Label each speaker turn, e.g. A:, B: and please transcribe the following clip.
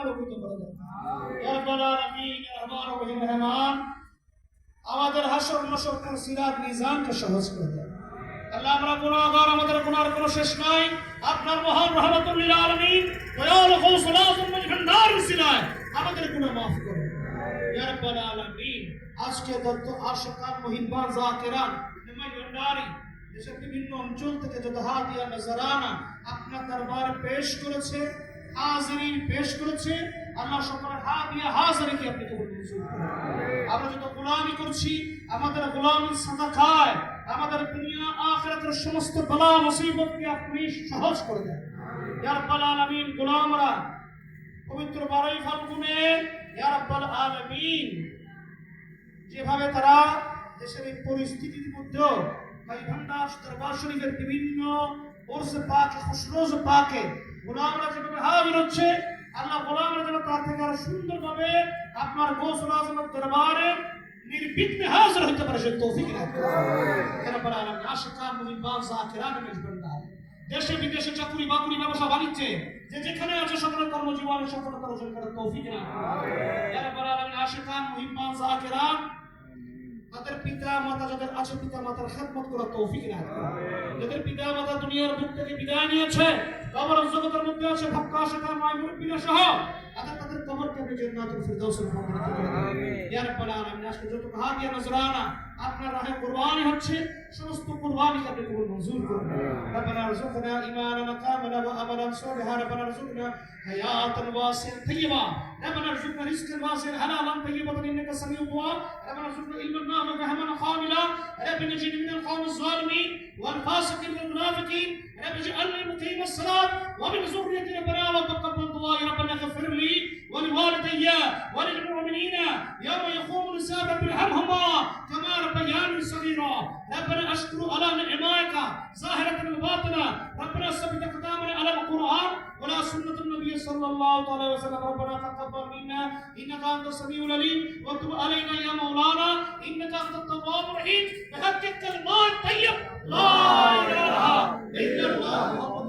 A: আলোকিত করে দেন। ইয়া রাব্বাল আলামিন, ইয়া রহমান রহিম রহমান, আমাদের হাসর নাসর কোন সিরাত মিজানকে সহজ করে দেন। আল্লাহ আমরা গুনাহগার, আমাদের গুনার কোনো শেষ নাই। আপনার মহান রহমতুল লিল আলামিন দয়ালু গৌসুল আযম ভান্ডার সিলায় আমাদের গুনাহ maaf করুন ইয়া রাব্বাল আলামিন। আজকে যত আশিকান মুহিব্বান যাকিরান নামাজ ভান্ডারি দেশের বিভিন্ন অঞ্চল থেকে যত হাদিয়া নজরানা আপনার দরবারে পেশ করেছে, হাজিরিন পেশ করেছে, আল্লাহ সকলের হাদিয়া হাজিরিকে আপনি কবুল মঞ্জুর করুন। আমরা যত গোলামি করছি, আমাদের গোলামির সাদাকায় আমাদের দুনিয়া আখিরাতের সমস্ত বালা মুসিবতকে আপনি সহজ করে দেন ইয়া রাব্বাল আলামিন। গোলামরা পবিত্র 12 ফাল্গুনে ইয়া রাব্বাল আলামিন যেভাবে তারা দেশের এই পরিস্থিতির মধ্যে ভান্ডার দরবার শরীফের বিভিন্ন ওরসে পাকে খুশরোজ পাকে গোলামরা যেভাবে হাজির হচ্ছে, আল্লাহ গোলামরা যেন তার থেকে আরো সুন্দরভাবে আপনার গৌসুল আজমের দরবারে নির্বিঘ্নে হাজির হতে পারে সে তৌফিক দান করুন ইয়া রাব্বাল আলামিন। আশিকান মুহিব্বান যাকিরান মেজবান্ডার দেশে বিদেশে চাকরি বাকরি ব্যবসা বাণিজ্যে যে যেখানে আছে সকলের কর্মজীবনে সফলতা অর্জন করার তৌফিক দান করুন ইয়া রাব্বাল আলামিন। আশিকান মুহিব্বান যাকিরান তাদের পিতা মাতা যাদের আছে পিতা মাতার খেদমত করার তৌফিক দান করুন। যাদের পিতা মাতা দুনিয়ার বুক থেকে বিদায় নিয়েছে, কবর জগতের মধ্যে আছে ভাক্কা শেখার মায় মুরব্বিরা সহ তাদের কবরকে আপনি জান্নাতুল ফিরদাউসের মর্যাদা দিন আমিন ইয়া রাব্বাল আলামিন। আজকে যত হাদিয়া নজরানা আপনার রাহে কুরবানি হচ্ছে, সমস্ত কুরবানিকে আপনি কবুল মঞ্জুর করুন। রব্বানা রযুকনা ঈমানান কামিলা ওয়া আমালান সালিহান, রব্বানা রযুকনা হায়াতান ওয়াসিআতান তাইয়্যিবা, রব্বানা রযুকনা রিজকান ওয়াসিআন হালালান তাইয়্যিবাতান ইন্নাকা সামিউদ দুআ, রব্বানা রযুকনা ইলমান নাফিআন ফাহমান কামিলা, রব্বানা نجني من القوم الظالمين والفاسقين والمنافقين، رب اجعلني مقيم الصلاة ومن ذريتي ربنا وتقبل دعائي، ربنا اغفر لي ولوالدي وللمؤمنين يوم يقوم الحساب ارحمهما كما ربياني صغيرا، ربنا اشكر على نعمائك ظاهرة وباطنة، ربنا ثبت اقدامنا على القرآن ولا سنة النبي صلى الله عليه وسلم، ربنا تقبل منا انك انت السميع العليم وتب علينا يا مولانا انك انت التواب الرحيم بحق الكلمات الطيب لا اله الا الله